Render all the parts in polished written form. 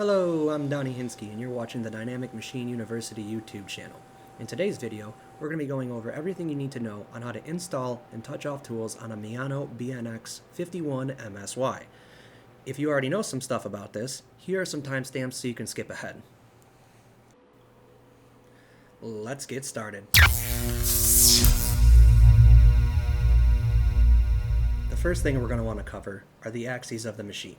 Hello, I'm Donnie Hinsky, and you're watching the Dynamic Machine University YouTube channel. In today's video, we're going to be going over everything you need to know on how to install and touch off tools on a Miyano BNX-51 MSY. If you already know some stuff about this, here are some timestamps so you can skip ahead. Let's get started. The first thing we're going to want to cover are the axes of the machine.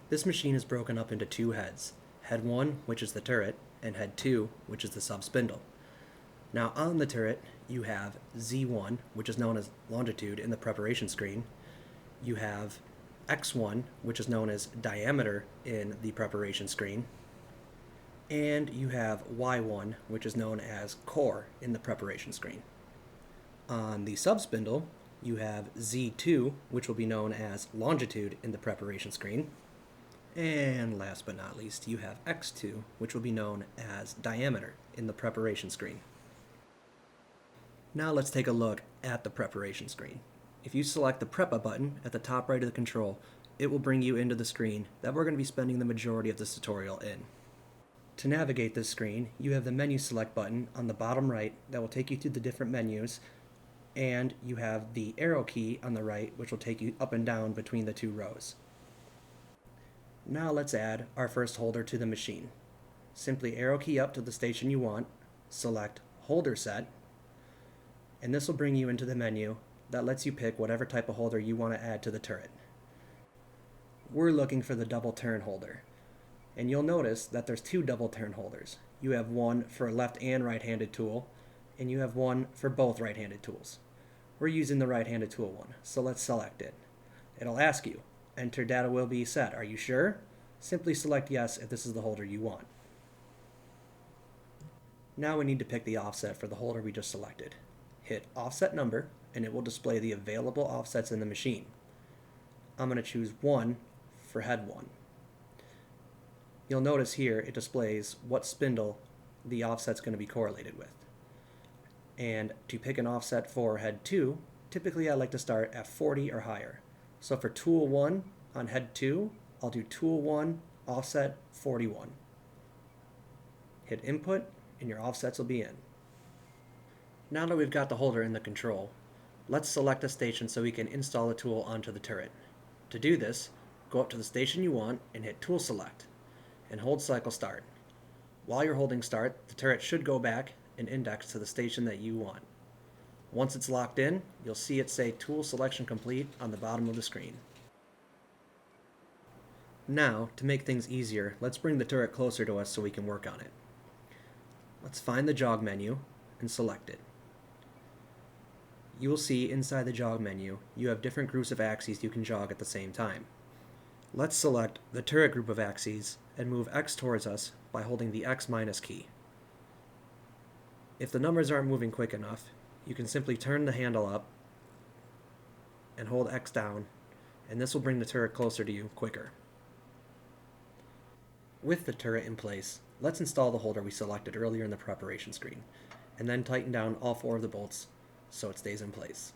This machine is broken up into two heads. Head 1, which is the turret, and head 2, which is the sub-spindle. Now on the turret, you have Z1, which is known as longitude in the preparation screen. You have X1, which is known as diameter in the preparation screen. And you have Y1, which is known as core in the preparation screen. On the sub-spindle, you have Z2, which will be known as longitude in the preparation screen. And last but not least, you have X2, which will be known as diameter in the preparation screen. Now let's take a look at the preparation screen. If you select the Prepa button at the top right of the control, it will bring you into the screen that we're going to be spending the majority of this tutorial in. To navigate this screen, you have the menu select button on the bottom right that will take you through the different menus, and you have the arrow key on the right, which will take you up and down between the two rows. Now let's add our first holder to the machine. Simply arrow key up to the station you want, select Holder Set, and this will bring you into the menu that lets you pick whatever type of holder you want to add to the turret. We're looking for the double turn holder, and you'll notice that there's two double turn holders. You have one for a left and right-handed tool, and you have one for both right-handed tools. We're using the right-handed tool one, so let's select it. It'll ask you, enter data will be set. Are you sure? Simply select yes if this is the holder you want. Now we need to pick the offset for the holder we just selected. Hit offset number and it will display the available offsets in the machine. I'm going to choose 1 for head 1. You'll notice here it displays what spindle the offset's going to be correlated with. And to pick an offset for head 2, typically I like to start at 40 or higher. So for tool 1 on head 2, I'll do tool 1 offset 41. Hit input and your offsets will be in. Now that we've got the holder in the control, let's select a station so we can install the tool onto the turret. To do this, go up to the station you want and hit tool select and hold cycle start. While you're holding start, the turret should go back and index to the station that you want. Once it's locked in, you'll see it say Tool Selection Complete on the bottom of the screen. Now, to make things easier, let's bring the turret closer to us so we can work on it. Let's find the jog menu and select it. You will see inside the jog menu, you have different groups of axes you can jog at the same time. Let's select the turret group of axes and move X towards us by holding the X minus key. If the numbers aren't moving quick enough, you can simply turn the handle up and hold X down, and this will bring the turret closer to you quicker. With the turret in place, let's install the holder we selected earlier in the preparation screen, and then tighten down all 4 of the bolts so it stays in place.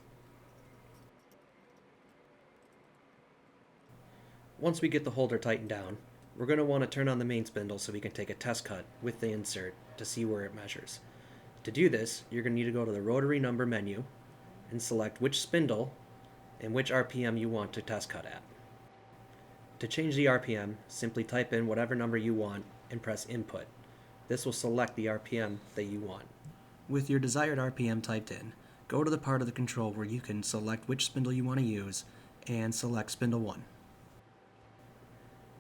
Once we get the holder tightened down, we're going to want to turn on the main spindle so we can take a test cut with the insert to see where it measures. To do this, you're going to need to go to the rotary number menu and select which spindle and which RPM you want to test cut at. To change the RPM, simply type in whatever number you want and press input. This will select the RPM that you want. With your desired RPM typed in, go to the part of the control where you can select which spindle you want to use and select spindle 1.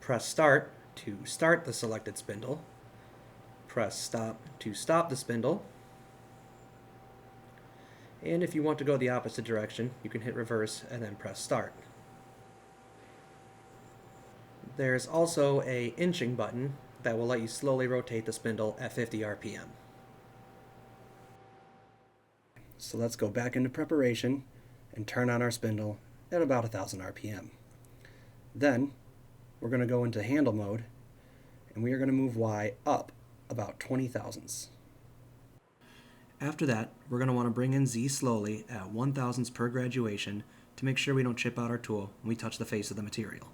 Press start to start the selected spindle. Press stop to stop the spindle. And if you want to go the opposite direction, you can hit reverse and then press start. There's also an inching button that will let you slowly rotate the spindle at 50 RPM. So let's go back into preparation and turn on our spindle at about 1000 RPM. Then we're going to go into handle mode and we are going to move Y up about 20 thousandths. After that, we're going to want to bring in Z slowly at 1 thousandths per graduation to make sure we don't chip out our tool when we touch the face of the material.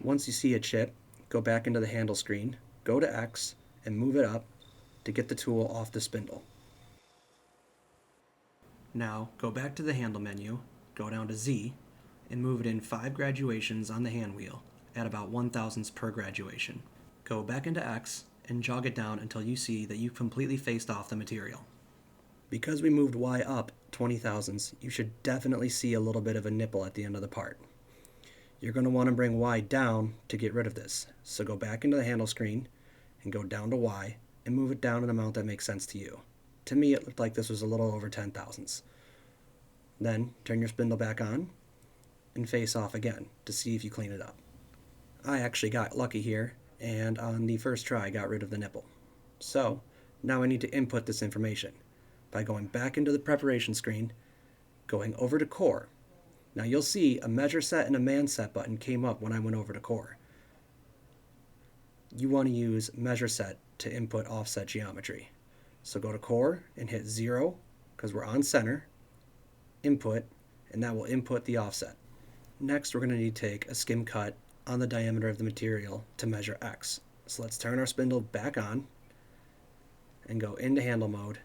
Once you see a chip, go back into the handle screen, go to X, and move it up to get the tool off the spindle. Now, go back to the handle menu, go down to Z, and move it in 5 graduations on the hand wheel at about 1/1000th per graduation. Go back into X and jog it down until you see that you've completely faced off the material. Because we moved Y up 20/1000ths, you should definitely see a little bit of a nipple at the end of the part. You're going to want to bring Y down to get rid of this. So go back into the handle screen and go down to Y and move it down an amount that makes sense to you. To me, it looked like this was a little over 10/1000ths. Then turn your spindle back on and face off again to see if you clean it up. I actually got lucky here, and on the first try I got rid of the nipple. So now I need to input this information by going back into the preparation screen, going over to core. Now you'll see a measure set and a man set button came up when I went over to core. You want to use measure set to input offset geometry. So go to core and hit 0 because we're on center, input, and that will input the offset. Next, we're going to need to take a skim cut on the diameter of the material to measure X. So let's turn our spindle back on and go into handle mode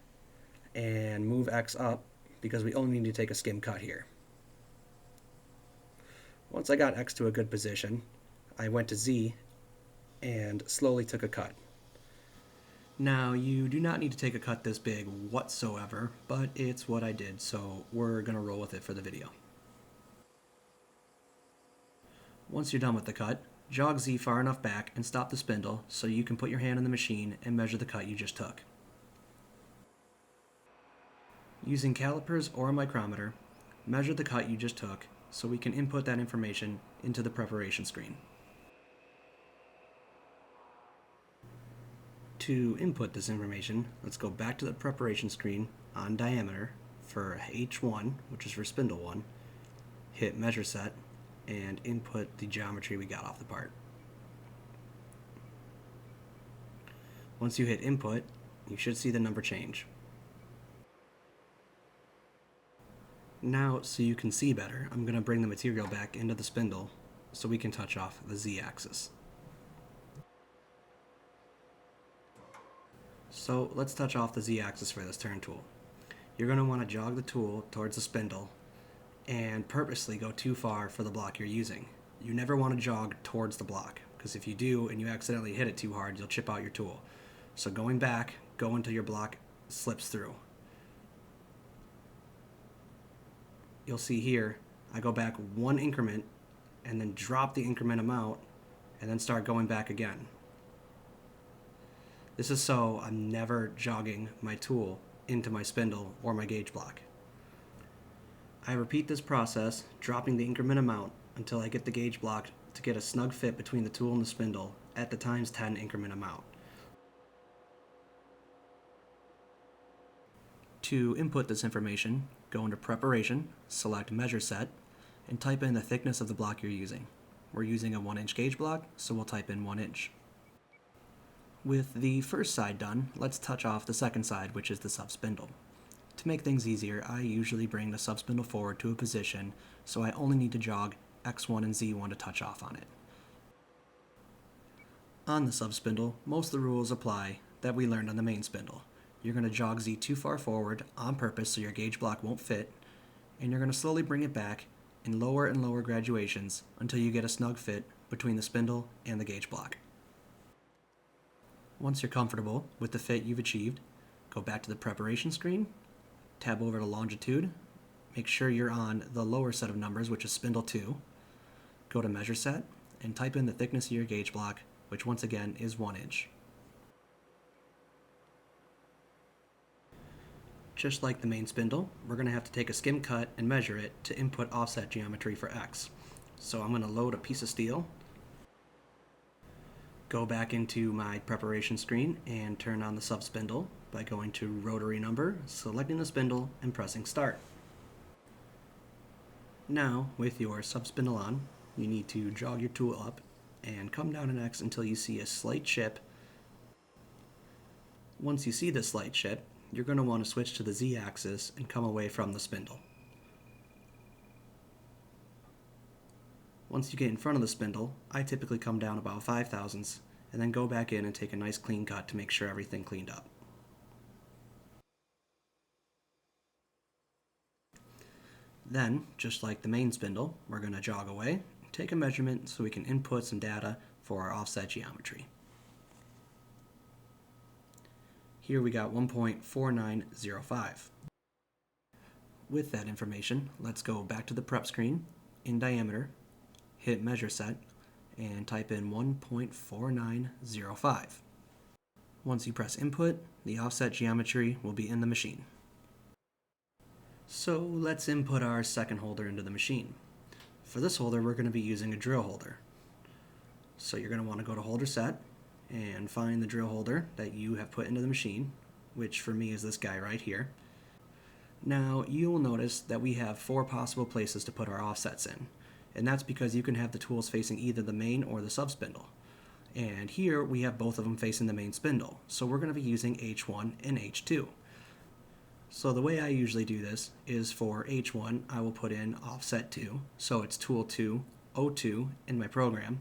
and move X up because we only need to take a skim cut here. Once I got X to a good position, I went to Z and slowly took a cut. Now, you do not need to take a cut this big whatsoever, but it's what I did, so we're going to roll with it for the video. Once you're done with the cut, jog Z far enough back and stop the spindle so you can put your hand in the machine and measure the cut you just took. Using calipers or a micrometer, measure the cut you just took so we can input that information into the preparation screen. To input this information, let's go back to the preparation screen on diameter for H1, which is for spindle 1, hit measure set, and input the geometry we got off the part. Once you hit input, you should see the number change. Now, so you can see better, I'm going to bring the material back into the spindle so we can touch off the Z-axis. So let's touch off the Z-axis for this turn tool. You're going to want to jog the tool towards the spindle and purposely go too far for the block you're using. You never want to jog towards the block, because if you do and you accidentally hit it too hard, you'll chip out your tool. So going back, go until your block slips through. You'll see here, I go back 1 increment and then drop the increment amount and then start going back again. This is so I'm never jogging my tool into my spindle or my gauge block. I repeat this process, dropping the increment amount until I get the gauge block to get a snug fit between the tool and the spindle at the times 10 increment amount. To input this information, go into Preparation, select Measure Set, and type in the thickness of the block you're using. We're using a 1-inch gauge block, so we'll type in 1 inch. With the first side done, let's touch off the second side, which is the sub-spindle. To make things easier, I usually bring the sub-spindle forward to a position, so I only need to jog X1 and Z1 to touch off on it. On the sub-spindle, most of the rules apply that we learned on the main spindle. You're going to jog Z too far forward on purpose so your gauge block won't fit, and you're going to slowly bring it back in lower and lower graduations until you get a snug fit between the spindle and the gauge block. Once you're comfortable with the fit you've achieved, go back to the preparation screen, tab over to longitude, make sure you're on the lower set of numbers, which is spindle 2, go to measure set, and type in the thickness of your gauge block, which once again is 1 inch. Just like the main spindle, we're going to have to take a skim cut and measure it to input offset geometry for X. So I'm going to load a piece of steel, go back into my preparation screen and turn on the sub-spindle by going to rotary number, selecting the spindle, and pressing start. Now, with your sub-spindle on, you need to jog your tool up and come down an X until you see a slight chip. Once you see this slight chip, you're going to want to switch to the Z-axis and come away from the spindle. Once you get in front of the spindle, I typically come down about 5 thousandths and then go back in and take a nice clean cut to make sure everything cleaned up. Then, just like the main spindle, we're going to jog away, take a measurement so we can input some data for our offset geometry. Here we got 1.4905. With that information, let's go back to the prep screen, in diameter, hit measure set, and type in 1.4905. Once you press input, the offset geometry will be in the machine. So let's input our second holder into the machine. For this holder, we're going to be using a drill holder. So you're going to want to go to holder set and find the drill holder that you have put into the machine, which for me is this guy right here. Now you will notice that we have 4 possible places to put our offsets in, and that's because you can have the tools facing either the main or the sub-spindle. And here we have both of them facing the main spindle, so we're going to be using H1 and H2. So the way I usually do this is for H1 I will put in offset 2, so it's tool 2, O2 in my program,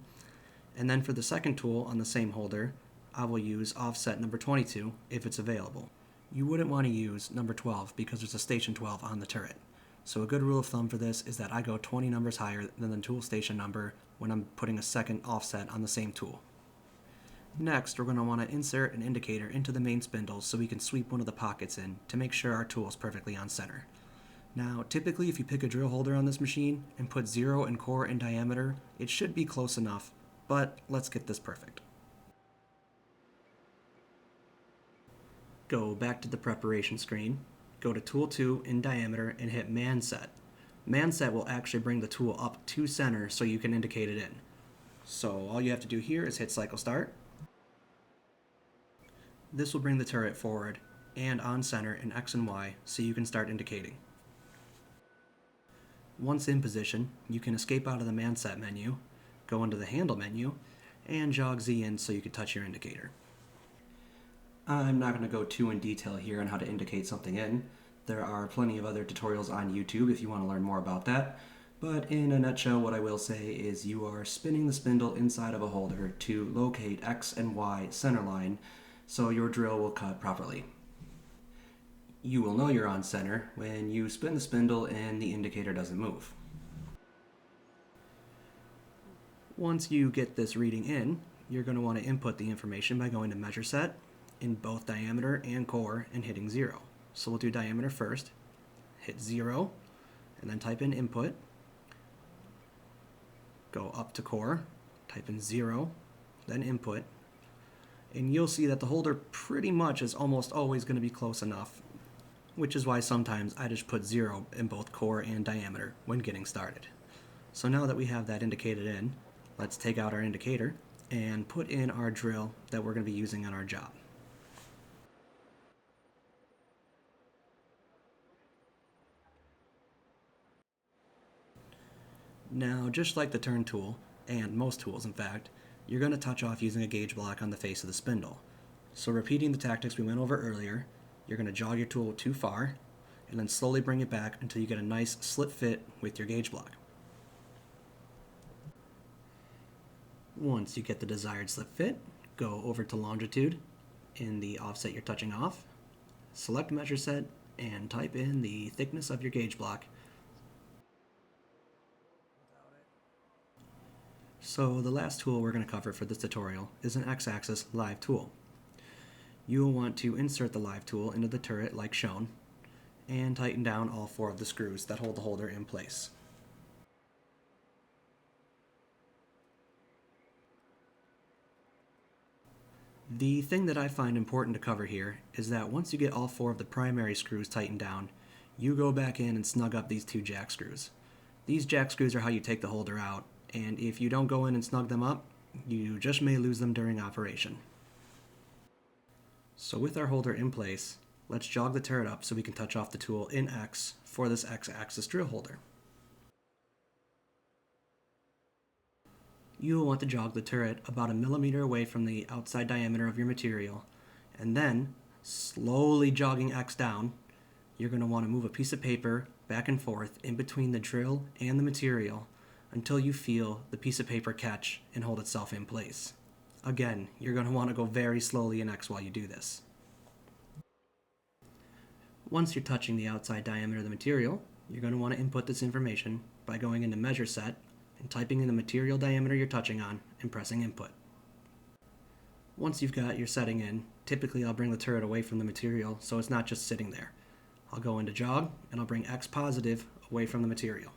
and then for the second tool on the same holder I will use offset number 22 if it's available. You wouldn't want to use number 12 because there's a station 12 on the turret. So a good rule of thumb for this is that I go 20 numbers higher than the tool station number when I'm putting a second offset on the same tool. Next, we're going to want to insert an indicator into the main spindle so we can sweep one of the pockets in to make sure our tool is perfectly on center. Now, typically if you pick a drill holder on this machine and put 0 and core in diameter, it should be close enough, but let's get this perfect. Go back to the preparation screen, go to tool 2 in diameter and hit man set. Man set will actually bring the tool up to center so you can indicate it in. So all you have to do here is hit cycle start. This will bring the turret forward and on center in X and Y so you can start indicating. Once in position, you can escape out of the man set menu, go into the handle menu, and jog Z in so you can touch your indicator. I'm not going to go too in detail here on how to indicate something in. There are plenty of other tutorials on YouTube if you want to learn more about that. But in a nutshell, what I will say is you are spinning the spindle inside of a holder to locate X and Y center line so your drill will cut properly. You will know you're on center when you spin the spindle and the indicator doesn't move. Once you get this reading in, you're going to want to input the information by going to measure set in both diameter and core and hitting 0. So we'll do diameter first, hit 0, and then type in input, go up to core, type in 0, then input, and you'll see that the holder pretty much is almost always going to be close enough, which is why sometimes I just put 0 in both core and diameter when getting started. So now that we have that indicated in, let's take out our indicator and put in our drill that we're going to be using on our job. Now, just like the turn tool, and most tools in fact, you're going to touch off using a gauge block on the face of the spindle. So repeating the tactics we went over earlier, you're going to jog your tool too far, and then slowly bring it back until you get a nice slit fit with your gauge block. Once you get the desired slit fit, go over to longitude in the offset you're touching off, select measure set, and type in the thickness of your gauge block. So the last tool we're going to cover for this tutorial is an X-axis live tool. You will want to insert the live tool into the turret like shown, and tighten down all 4 of the screws that hold the holder in place. The thing that I find important to cover here is that once you get all 4 of the primary screws tightened down, you go back in and snug up these 2 jack screws. These jack screws are how you take the holder out, and if you don't go in and snug them up, you just may lose them during operation. So with our holder in place, let's jog the turret up so we can touch off the tool in X for this X-axis drill holder. You will want to jog the turret about 1 millimeter away from the outside diameter of your material, and then, slowly jogging X down, you're going to want to move a piece of paper back and forth in between the drill and the material until you feel the piece of paper catch and hold itself in place. Again, you're going to want to go very slowly in X while you do this. Once you're touching the outside diameter of the material, you're going to want to input this information by going into Measure Set and typing in the material diameter you're touching on and pressing Input. Once you've got your setting in, typically I'll bring the turret away from the material so it's not just sitting there. I'll go into Jog and I'll bring X positive away from the material.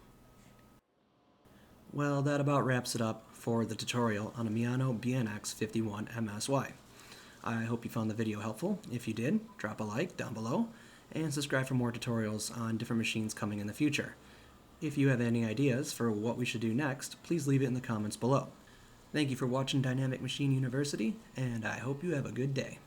Well, that about wraps it up for the tutorial on a Miyano BNX-51 MSY. I hope you found the video helpful. If you did, drop a like down below and subscribe for more tutorials on different machines coming in the future. If you have any ideas for what we should do next, please leave it in the comments below. Thank you for watching Dynamic Machine University, and I hope you have a good day.